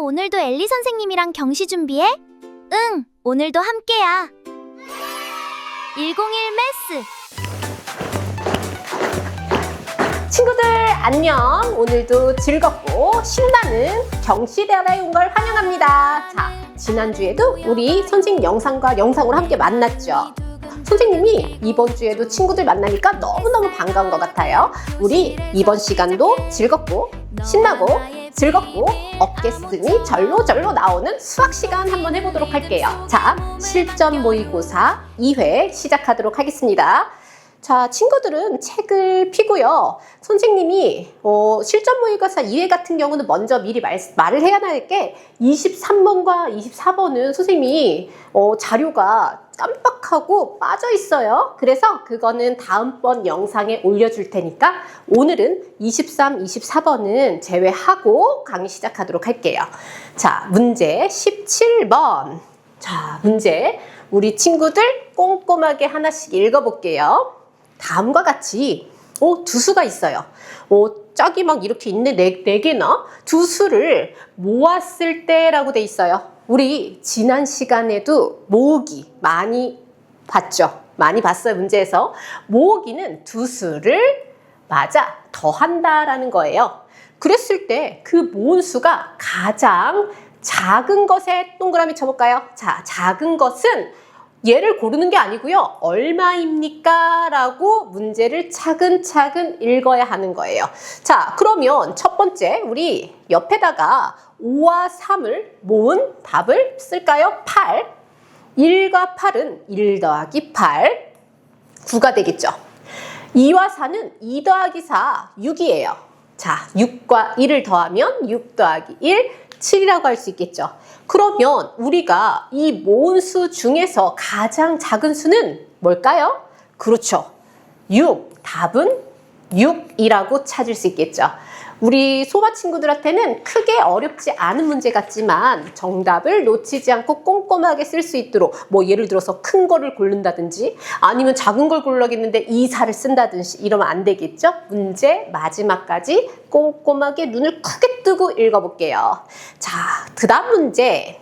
오늘도 엘리 선생님이랑 경시 준비해? 응, 오늘도 함께야. 101 매스. 친구들 안녕. 오늘도 즐겁고 신나는 경시대화에 온 걸 환영합니다. 자, 지난주에도 우리 선생님 영상으로 함께 만났죠. 선생님이 이번 주에도 친구들 만나니까 너무너무 반가운 것 같아요. 우리 이번 시간도 즐겁고 신나고 즐겁고 어깨 쓰니 절로 나오는 수학 시간 한번 해보도록 할게요. 자, 실전 모의고사 2회 시작하도록 하겠습니다. 자, 친구들은 책을 펴고요. 선생님이 실전 모의고사 2회 같은 경우는 먼저 미리 말을 해야 할 게 23번과 24번은 선생님이 자료가 깜빡하고 빠져 있어요. 그래서 그거는 다음번 영상에 올려줄 테니까 오늘은 23, 24번은 제외하고 강의 시작하도록 할게요. 자, 문제 17번. 자, 문제 우리 친구들 꼼꼼하게 하나씩 읽어볼게요. 다음과 같이 두 수가 있어요. 짝이 막 이렇게 있네. 네 개나 두 수를 모았을 때라고 돼 있어요. 우리 지난 시간에도 모으기 많이 봤죠. 많이 봤어요. 문제에서 모으기는 두 수를 더한다라는 거예요. 그랬을 때 그 모은 수가 가장 작은 것에 동그라미 쳐볼까요? 자, 작은 것은 얘를 고르는 게 아니고요. 얼마입니까? 라고 문제를 차근차근 읽어야 하는 거예요. 자, 그러면 첫 번째 우리 옆에다가 5와 3을 모은 답을 쓸까요? 8. 1과 8은 1 더하기 8. 9가 되겠죠. 2와 4는 2 더하기 4, 6이에요. 자, 6과 1을 더하면 6 더하기 1, 7이라고 할 수 있겠죠. 그러면 우리가 이 모은 수 중에서 가장 작은 수는 뭘까요? 그렇죠. 6. 답은 6이라고 찾을 수 있겠죠. 우리 소바 친구들한테는 크게 어렵지 않은 문제 같지만 정답을 놓치지 않고 꼼꼼하게 쓸 수 있도록 예를 들어서 큰 거를 고른다든지 아니면 작은 걸 고르겠는데 2, 4를 쓴다든지 이러면 안 되겠죠? 문제 마지막까지 꼼꼼하게 눈을 크게 뜨고 읽어볼게요. 자, 그 다음 문제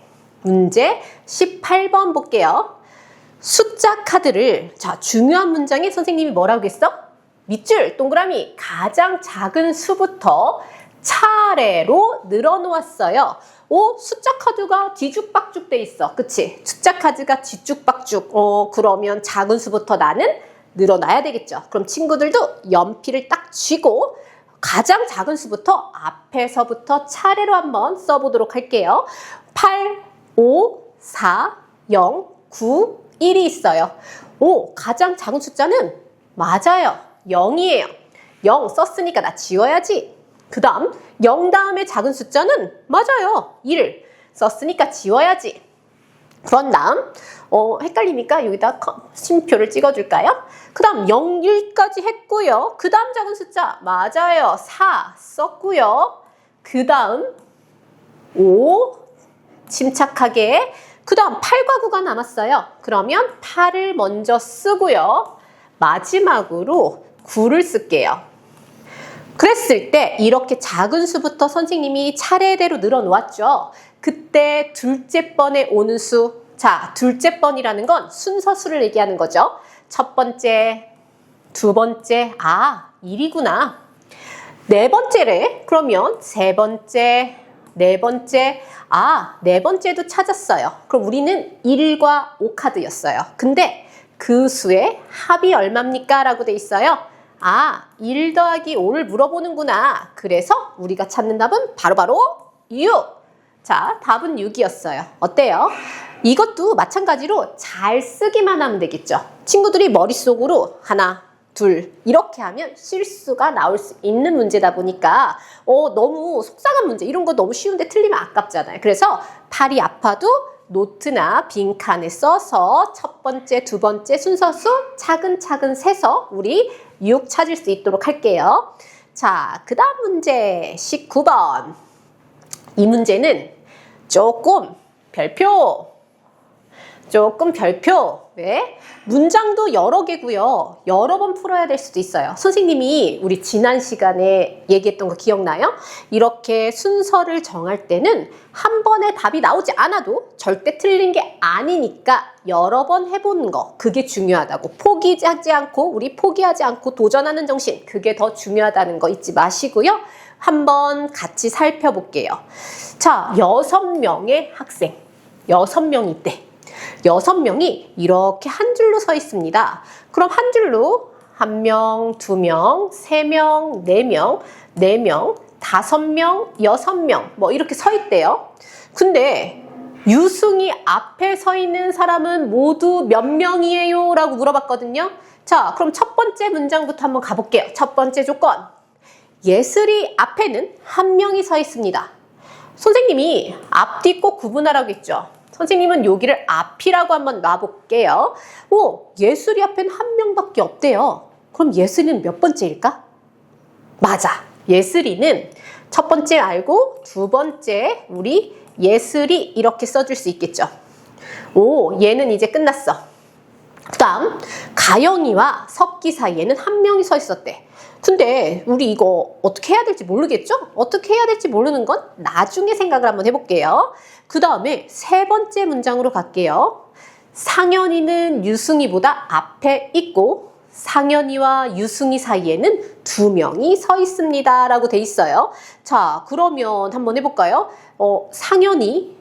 18번 볼게요. 숫자 카드를 중요한 문장에 선생님이 뭐라고 했어? 밑줄 동그라미 가장 작은 수부터 차례로 늘어놓았어요. 숫자 카드가 뒤죽박죽 돼 있어. 그치? 숫자 카드가 뒤죽박죽. 그러면 작은 수부터 나는 늘어놔야 되겠죠. 그럼 친구들도 연필을 딱 쥐고 가장 작은 수부터 앞에서부터 차례로 한번 써보도록 할게요. 8, 5, 4, 0, 9, 1이 있어요. 가장 작은 숫자는 맞아요. 0이에요. 0 썼으니까 나 지워야지. 그 다음 0 다음에 작은 숫자는 맞아요. 1 썼으니까 지워야지. 그런 다음 헷갈리니까 여기다 심표를 찍어줄까요? 그 다음 0, 1까지 했고요. 그 다음 작은 숫자 맞아요. 4 썼고요. 그 다음 5 침착하게. 그 다음 8과 9가 남았어요. 그러면 8을 먼저 쓰고요. 마지막으로 9를 쓸게요. 그랬을 때 이렇게 작은 수부터 선생님이 차례대로 늘어놓았죠. 그때 둘째 번에 오는 수. 자, 둘째 번이라는 건 순서수를 얘기하는 거죠. 첫 번째, 두 번째, 1이구나. 네 번째래. 그러면 세 번째, 네 번째, 네 번째도 찾았어요. 그럼 우리는 1과 5 카드였어요. 근데 그 수의 합이 얼마입니까? 라고 돼 있어요. 1 더하기 5를 물어보는구나. 그래서 우리가 찾는 답은 바로 6. 자, 답은 6이었어요. 어때요? 이것도 마찬가지로 잘 쓰기만 하면 되겠죠. 친구들이 머릿속으로 하나, 둘 이렇게 하면 실수가 나올 수 있는 문제다 보니까 너무 속상한 문제 이런 거 너무 쉬운데 틀리면 아깝잖아요. 그래서 팔이 아파도 노트나 빈칸에 써서 첫 번째, 두 번째 순서수 차근차근 세서 우리 6 찾을 수 있도록 할게요. 자, 그 다음 문제 19번. 이 문제는 조금 별표 조금 별표. 네. 문장도 여러 개고요. 여러 번 풀어야 될 수도 있어요. 선생님이 우리 지난 시간에 얘기했던 거 기억나요? 이렇게 순서를 정할 때는 한 번에 답이 나오지 않아도 절대 틀린 게 아니니까 여러 번 해보는 거, 그게 중요하다고. 포기하지 않고, 우리 포기하지 않고 도전하는 정신, 그게 더 중요하다는 거 잊지 마시고요. 한번 같이 살펴볼게요. 자, 6명의 학생, 6명이 있대. 6명이 이렇게 한 줄로 서 있습니다. 그럼 한 줄로 1명, 2명, 3명, 4명, 4명, 5명, 6명 뭐 이렇게 서 있대요. 근데 유승이 앞에 서 있는 사람은 모두 몇 명이에요? 라고 물어봤거든요. 자, 그럼 첫 번째 문장부터 한번 가볼게요. 첫 번째 조건. 예슬이 앞에는 한 명이 서 있습니다. 선생님이 앞뒤 꼭 구분하라고 했죠. 선생님은 여기를 앞이라고 한번 놔볼게요. 오, 예슬이 앞엔 한 명밖에 없대요. 그럼 예슬이는 몇 번째일까? 맞아. 예슬이는 첫 번째 알고 두 번째 우리 예슬이 이렇게 써줄 수 있겠죠. 오, 얘는 이제 끝났어. 그 다음 가영이와 석기 사이에는 한 명이 서 있었대. 근데 우리 이거 어떻게 해야 될지 모르겠죠? 어떻게 해야 될지 모르는 건 나중에 생각을 한번 해볼게요. 그 다음에 세 번째 문장으로 갈게요. 상현이는 유승이보다 앞에 있고 상현이와 유승이 사이에는 2명이 서 있습니다. 라고 돼 있어요. 자, 그러면 한번 해볼까요? 상현이,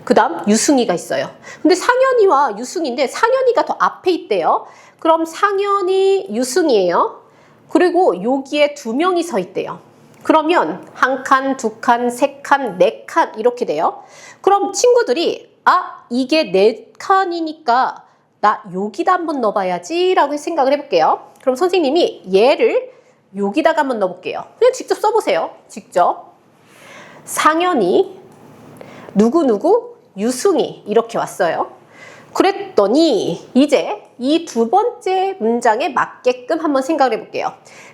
그 다음 유승이가 있어요. 근데 상현이와 유승인데 상현이가 더 앞에 있대요. 그럼 상현이, 유승이에요. 그리고 여기에 2명이 서 있대요. 그러면 한 칸, 두 칸, 세 칸, 네 칸 이렇게 돼요. 그럼 친구들이 이게 네 칸이니까 나 여기다 한번 넣어봐야지 라고 생각을 해볼게요. 그럼 선생님이 얘를 여기다가 한번 넣어볼게요. 그냥 직접 써보세요. 직접. 상현이, 누구누구, 유승이 이렇게 왔어요. 그랬더니 이제 이 두 번째 문장에 맞게끔 한번 생각을 해볼게요.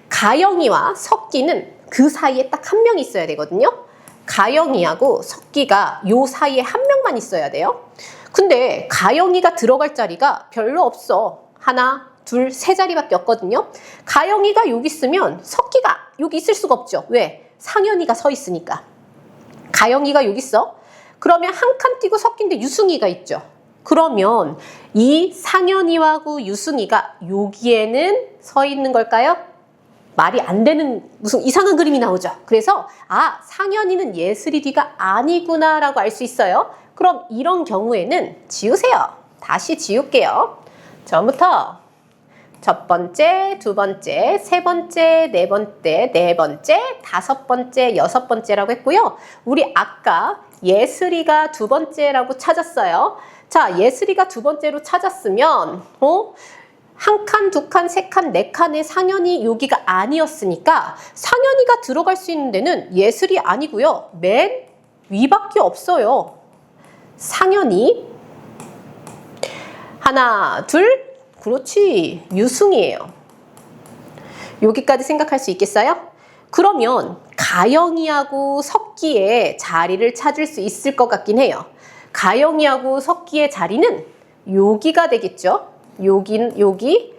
가영이와 석기는 그 사이에 딱 한 명 있어야 되거든요. 가영이하고 석기가 요 사이에 한 명만 있어야 돼요. 근데 가영이가 들어갈 자리가 별로 없어. 하나, 둘, 세 자리밖에 없거든요. 가영이가 여기 있으면 석기가 여기 있을 수가 없죠. 왜? 상현이가 서 있으니까. 가영이가 여기 있어. 그러면 한 칸 띄고 석기인데 유승이가 있죠. 그러면 이 상현이하고 유승이가 여기에는 서 있는 걸까요? 말이 안 되는 무슨 이상한 그림이 나오죠. 그래서 상현이는 예슬이 뒤가 아니구나 라고 알 수 있어요. 그럼 이런 경우에는 지우세요. 다시 지울게요. 처음부터 첫 번째, 두 번째, 세 번째, 네 번째, 네 번째, 다섯 번째, 여섯 번째라고 했고요. 우리 아까 예슬이가 두 번째라고 찾았어요. 자, 예슬이가 두 번째로 찾았으면 한 칸, 두 칸, 세 칸, 네 칸의 상현이 여기가 아니었으니까 상현이가 들어갈 수 있는 데는 예슬이 아니고요. 맨 위밖에 없어요. 상현이 하나, 둘, 그렇지. 유승이에요. 여기까지 생각할 수 있겠어요? 그러면 가영이하고 석기의 자리를 찾을 수 있을 것 같긴 해요. 가영이하고 석기의 자리는 여기가 되겠죠. 여기.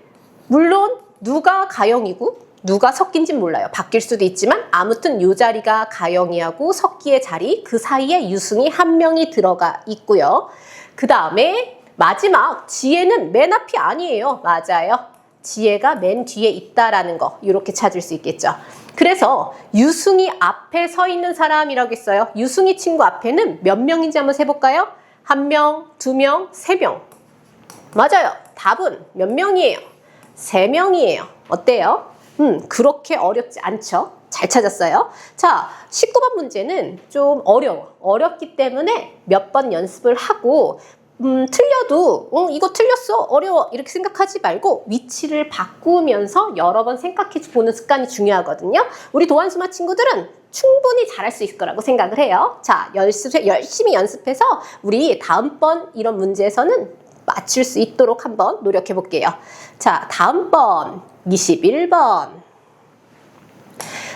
물론 누가 가영이고 누가 석기인지는 몰라요. 바뀔 수도 있지만 아무튼 이 자리가 가영이하고 석기의 자리, 그 사이에 유승이 한 명이 들어가 있고요. 그 다음에 마지막 지혜는 맨 앞이 아니에요. 맞아요. 지혜가 맨 뒤에 있다라는 거 이렇게 찾을 수 있겠죠. 그래서 유승이 앞에 서 있는 사람이라고 했어요. 유승이 친구 앞에는 몇 명인지 한번 세볼까요? 한 명, 두 명, 세 명. 맞아요. 답은 몇 명이에요? 3명이에요. 어때요? 그렇게 어렵지 않죠? 잘 찾았어요. 자, 19번 문제는 좀 어려워. 어렵기 때문에 몇 번 연습을 하고 틀려도 이거 틀렸어 어려워 이렇게 생각하지 말고 위치를 바꾸면서 여러 번 생각해 보는 습관이 중요하거든요. 우리 도안수마 친구들은 충분히 잘할 수 있을 거라고 생각을 해요. 자, 열심히 연습해서 우리 다음번 이런 문제에서는 맞출 수 있도록 한번 노력해 볼게요. 자, 다음번 21번.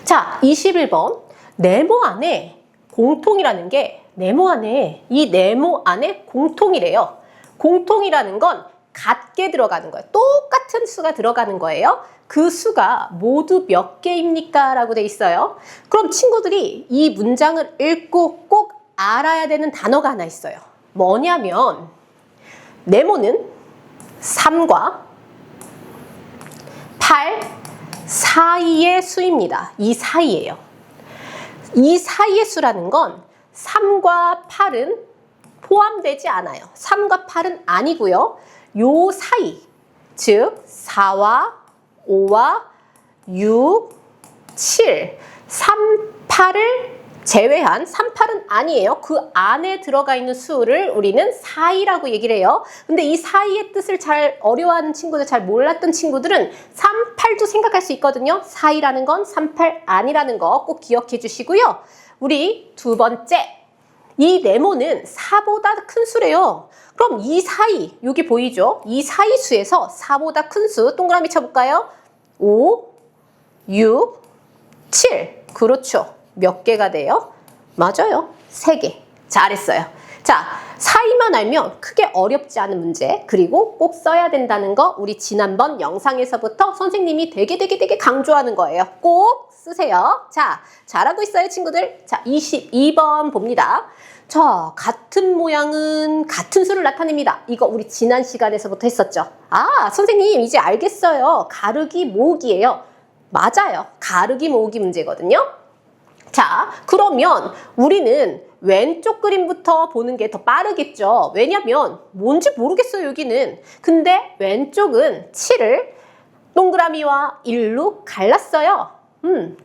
자, 21번. 네모 안에 공통이라는 게 이 네모 안에 공통이래요. 공통이라는 건 같게 들어가는 거예요. 똑같은 수가 들어가는 거예요. 그 수가 모두 몇 개입니까? 라고 돼 있어요. 그럼 친구들이 이 문장을 읽고 꼭 알아야 되는 단어가 하나 있어요. 뭐냐면 네모는 3과 8 사이의 수입니다. 이 사이예요. 이 사이의 수라는 건 3과 8은 포함되지 않아요. 3과 8은 아니고요. 요 사이, 즉 4와 5와 6, 7, 3, 8을 제외한 3, 8은 아니에요. 그 안에 들어가 있는 수를 우리는 사이라고 얘기를 해요. 근데 이 사이의 뜻을 잘 어려워하는 친구들, 잘 몰랐던 친구들은 3, 8도 생각할 수 있거든요. 사이라는 건 3, 8 아니라는 거 꼭 기억해 주시고요. 우리 두 번째, 이 네모는 4보다 큰 수래요. 그럼 이 사이, 여기 보이죠? 이 사이 수에서 4보다 큰 수, 동그라미 쳐볼까요? 5, 6, 7. 그렇죠. 몇 개가 돼요? 맞아요. 3개. 잘했어요. 자, 사이만 알면 크게 어렵지 않은 문제, 그리고 꼭 써야 된다는 거 우리 지난번 영상에서부터 선생님이 되게 강조하는 거예요. 꼭 쓰세요. 자, 잘하고 있어요, 친구들. 자, 22번 봅니다. 자, 같은 모양은 같은 수를 나타냅니다. 이거 우리 지난 시간에서부터 했었죠. 아, 선생님 이제 알겠어요. 가르기 모으기예요. 맞아요. 가르기 모으기 문제거든요. 자, 그러면 우리는 왼쪽 그림부터 보는 게 더 빠르겠죠. 왜냐면 뭔지 모르겠어요, 여기는. 근데 왼쪽은 7을 동그라미와 1로 갈랐어요.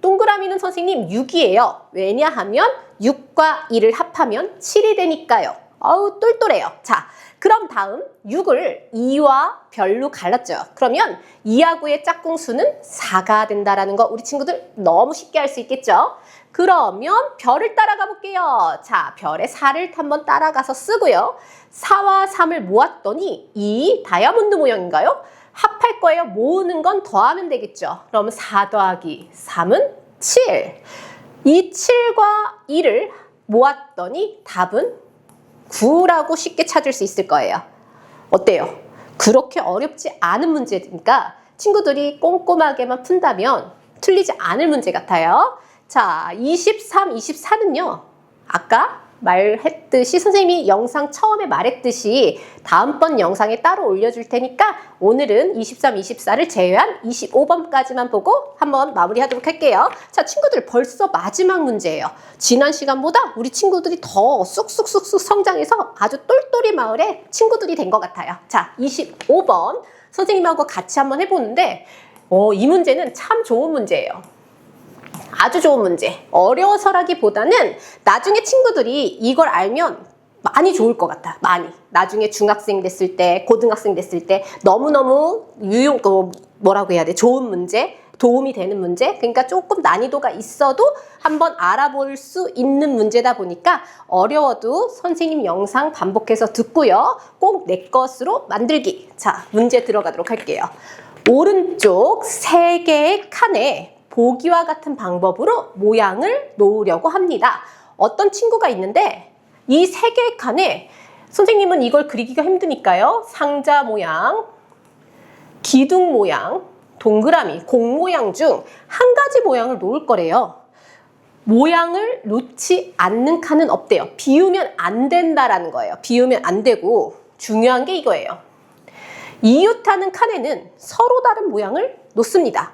동그라미는 선생님 6이에요. 왜냐하면 6과 1을 합하면 7이 되니까요. 아우, 똘똘해요. 자, 그럼 다음 6을 2와 별로 갈랐죠. 그러면 2하고의 짝꿍수는 4가 된다라는 거 우리 친구들 너무 쉽게 알 수 있겠죠. 그러면 별을 따라가 볼게요. 자, 별의 4를 한번 따라가서 쓰고요. 4와 3을 모았더니 이 다이아몬드 모양인가요? 합할 거예요. 모으는 건 더하면 되겠죠. 그럼 4 더하기 3은 7. 이 7과 2를 모았더니 답은 9라고 쉽게 찾을 수 있을 거예요. 어때요? 그렇게 어렵지 않은 문제니까 친구들이 꼼꼼하게만 푼다면 틀리지 않을 문제 같아요. 자, 23, 24는요. 아까 말했듯이 선생님이 영상 처음에 말했듯이 다음번 영상에 따로 올려줄 테니까 오늘은 23, 24를 제외한 25번까지만 보고 한번 마무리하도록 할게요. 자, 친구들 벌써 마지막 문제예요. 지난 시간보다 우리 친구들이 더 쑥쑥 성장해서 아주 똘똘이 마을의 친구들이 된 것 같아요. 자, 25번 선생님하고 같이 한번 해보는데 이 문제는 참 좋은 문제예요. 아주 좋은 문제. 어려워서라기보다는 나중에 친구들이 이걸 알면 많이 좋을 것 같아. 많이. 나중에 중학생 됐을 때, 고등학생 됐을 때 너무너무 뭐라고 해야 돼? 좋은 문제, 도움이 되는 문제. 그러니까 조금 난이도가 있어도 한번 알아볼 수 있는 문제다 보니까 어려워도 선생님 영상 반복해서 듣고요. 꼭 내 것으로 만들기. 자, 문제 들어가도록 할게요. 오른쪽 3개의 칸에 보기와 같은 방법으로 모양을 놓으려고 합니다. 어떤 친구가 있는데 이 3개의 칸에 선생님은 이걸 그리기가 힘드니까요. 상자 모양, 기둥 모양, 동그라미, 공 모양 중 한 가지 모양을 놓을 거래요. 모양을 놓지 않는 칸은 없대요. 비우면 안 된다라는 거예요. 비우면 안 되고 중요한 게 이거예요. 이웃하는 칸에는 서로 다른 모양을 놓습니다.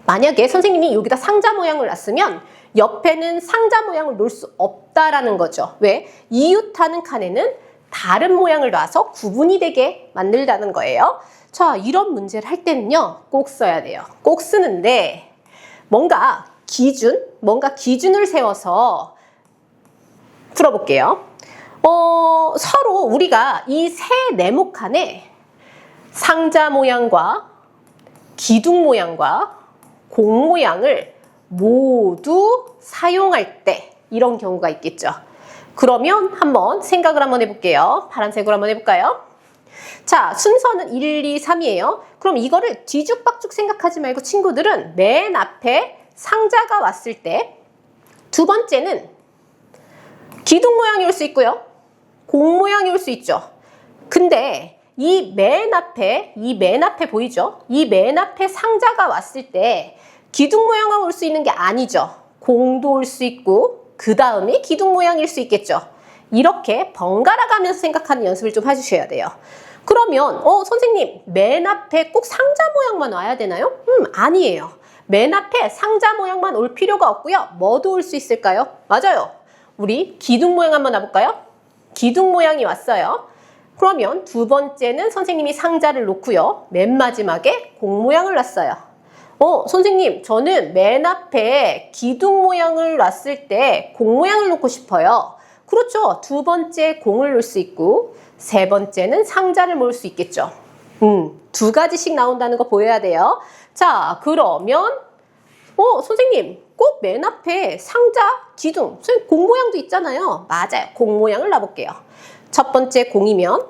만약에 선생님이 여기다 상자 모양을 놨으면 옆에는 상자 모양을 놓을 수 없다라는 거죠. 왜? 이웃하는 칸에는 다른 모양을 놔서 구분이 되게 만들다는 거예요. 자, 이런 문제를 할 때는요, 꼭 써야 돼요. 꼭 쓰는데 뭔가 기준을 세워서 풀어볼게요. 서로 우리가 이 세 네모 칸에 상자 모양과 기둥 모양과 공 모양을 모두 사용할 때 이런 경우가 있겠죠. 그러면 한번 생각을 한번 해볼게요. 파란색으로 한번 해볼까요? 자, 순서는 1, 2, 3이에요. 그럼 이거를 뒤죽박죽 생각하지 말고 친구들은 맨 앞에 상자가 왔을 때 두 번째는 기둥 모양이 올 수 있고요. 공 모양이 올 수 있죠. 근데 이 맨 앞에 보이죠? 이 맨 앞에 상자가 왔을 때 기둥 모양만 올 수 있는 게 아니죠. 공도 올 수 있고 그 다음이 기둥 모양일 수 있겠죠. 이렇게 번갈아 가면서 생각하는 연습을 좀 해주셔야 돼요. 그러면 선생님 맨 앞에 꼭 상자 모양만 와야 되나요? 아니에요. 맨 앞에 상자 모양만 올 필요가 없고요. 뭐도 올 수 있을까요? 맞아요. 우리 기둥 모양 한번 와볼까요? 기둥 모양이 왔어요. 그러면 두 번째는 선생님이 상자를 놓고요. 맨 마지막에 공 모양을 놨어요. 선생님, 저는 맨 앞에 기둥 모양을 놨을 때 공 모양을 놓고 싶어요. 그렇죠. 두 번째 공을 놓을 수 있고 세 번째는 상자를 모을 수 있겠죠. 두 가지씩 나온다는 거 보여야 돼요. 자, 그러면 선생님, 꼭 맨 앞에 상자, 기둥, 선생님 공 모양도 있잖아요. 맞아요. 공 모양을 놔볼게요. 첫 번째 공이면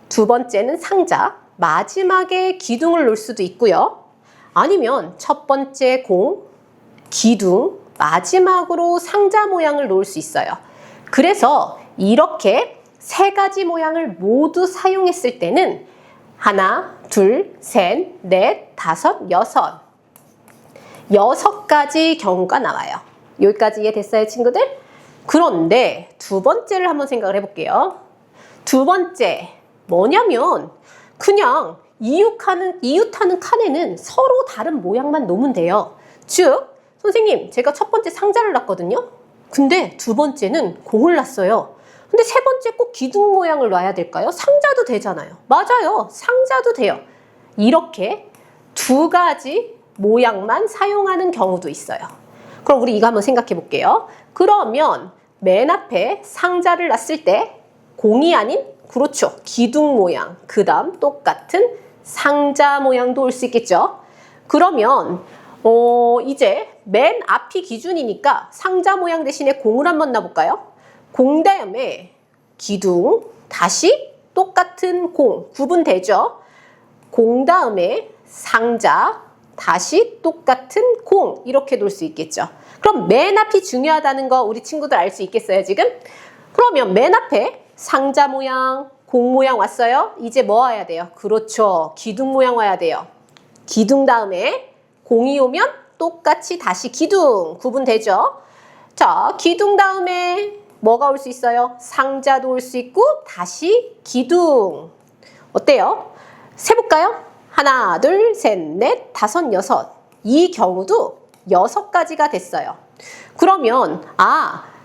두 번째는 상자, 마지막에 기둥을 놓을 수도 있고요. 아니면 첫 번째 공, 기둥, 마지막으로 상자 모양을 놓을 수 있어요. 그래서 이렇게 세 가지 모양을 모두 사용했을 때는 하나, 둘, 셋, 넷, 다섯, 여섯. 6가지 경우가 나와요. 여기까지 이해됐어요, 친구들? 그런데 두 번째를 한번 생각을 해볼게요. 두 번째, 뭐냐면 그냥 이웃하는 칸에는 서로 다른 모양만 놓으면 돼요. 즉, 선생님, 제가 첫 번째 상자를 놨거든요. 근데 두 번째는 공을 놨어요. 근데 세 번째 꼭 기둥 모양을 놔야 될까요? 상자도 되잖아요. 맞아요. 상자도 돼요. 이렇게 두 가지 모양만 사용하는 경우도 있어요. 그럼 우리 이거 한번 생각해 볼게요. 그러면 맨 앞에 상자를 놨을 때 공이 아닌, 그렇죠, 기둥 모양, 그 다음 똑같은 상자 모양도 올 수 있겠죠. 그러면 이제 맨 앞이 기준이니까 상자 모양 대신에 공을 한번 놔볼까요? 공 다음에 기둥, 다시 똑같은 공, 구분되죠? 공 다음에 상자, 다시 똑같은 공, 이렇게 놓을 수 있겠죠. 그럼 맨 앞이 중요하다는 거 우리 친구들 알 수 있겠어요, 지금? 그러면 맨 앞에 상자 모양, 공 모양 왔어요? 이제 뭐 와야 돼요? 그렇죠. 기둥 모양 와야 돼요. 기둥 다음에 공이 오면 똑같이 다시 기둥, 구분되죠? 자, 기둥 다음에 뭐가 올 수 있어요? 상자도 올 수 있고 다시 기둥. 어때요? 세볼까요? 하나, 둘, 셋, 넷, 다섯, 여섯. 이 경우도 6가지가 됐어요. 그러면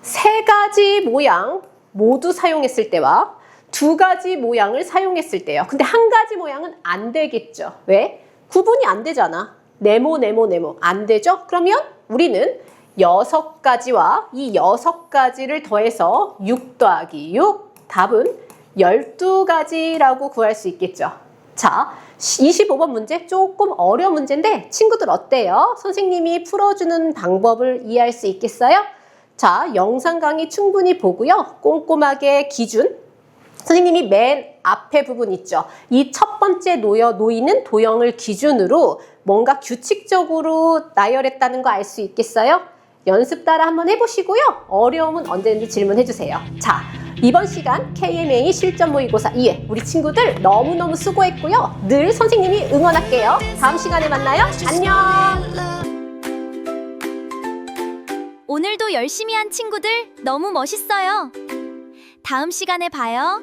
세 가지 모양 모두 사용했을 때와 두 가지 모양을 사용했을 때요. 근데 한 가지 모양은 안 되겠죠. 왜? 구분이 안 되잖아. 네모 안 되죠? 그러면 우리는 6가지와 이 6가지를 더해서 6 더하기 6, 답은 12가지라고 구할 수 있겠죠. 자, 25번 문제 조금 어려운 문제인데 친구들 어때요? 선생님이 풀어주는 방법을 이해할 수 있겠어요? 자, 영상 강의 충분히 보고요. 꼼꼼하게 기준, 선생님이 맨 앞에 부분 있죠. 이 첫 번째 놓이는 도형을 기준으로 뭔가 규칙적으로 나열했다는 거 알 수 있겠어요? 연습 따라 한번 해보시고요. 어려움은 언제든지 질문해주세요. 자, 이번 시간 KMA 실전 모의고사 2회 우리 친구들 너무너무 수고했고요. 늘 선생님이 응원할게요. 다음 시간에 만나요. 안녕. 오늘도 열심히 한 친구들 너무 멋있어요. 다음 시간에 봐요.